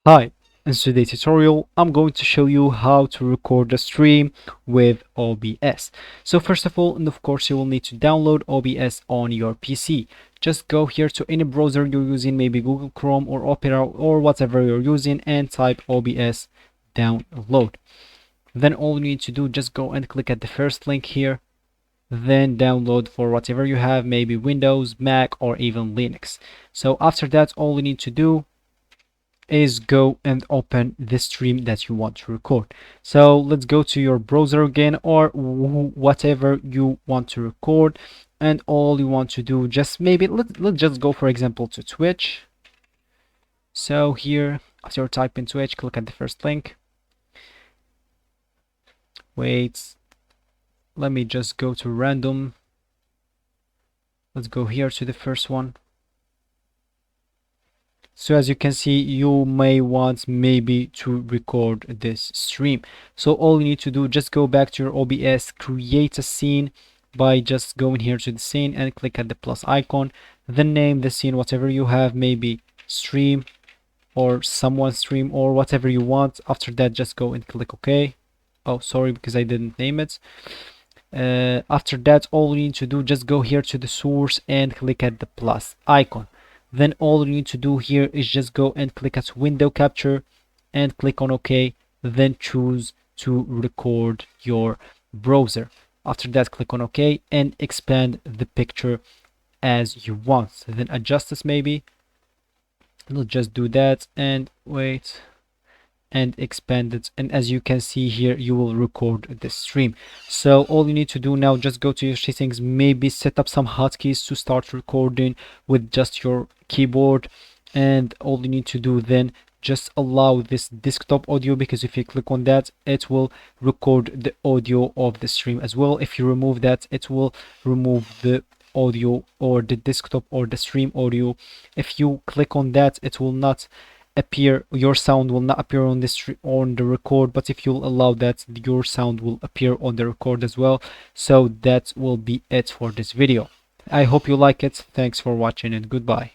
Hi, in today's tutorial, I'm going to show you how to record a stream with OBS. So first of all, and of course, you will need to download OBS on your PC. Just go here to any browser you're using, maybe Google Chrome or Opera or whatever you're using, and type OBS download. Then all you need to do, just go and click at the first link here, then download for whatever you have, maybe Windows, Mac, or even Linux. So after that, all you need to do is go and open the stream that you want to record. So let's go to your browser again, or whatever you want to record, and all you want to do, just maybe let's just go for example to Twitch. So here, after you type in Twitch, click at the first link. Wait, let me just go to random. Let's go here to the first one. So as you can see, you may want maybe to record this stream. So all you need to do, just go back to your OBS, create a scene by just going here to the scene and click at the plus icon. Then name the scene whatever you have, maybe stream or someone stream or whatever you want. After that, just go and click OK. Oh, sorry, because I didn't name it. After that, all you need to do, just go here to the source and click at the plus icon. Then all you need to do here is just go and click at window capture and click on OK, then choose to record your browser. After that, click on OK and expand the picture as you want. So then adjust this maybe. We'll just do that and wait and expand it, and as you can see here, you will record the stream. So all you need to do now, just go to your settings, maybe set up some hotkeys to start recording with just your keyboard, and all you need to do then, just allow this desktop audio, because if you click on that, it will record the audio of the stream as well. If you remove that, it will remove the audio or the desktop or the stream audio. If you click on that, it will not appear, your sound will not appear on the record, but if you'll allow that, your sound will appear on the record as well. So that will be it for this video. I hope you like it. Thanks for watching and goodbye.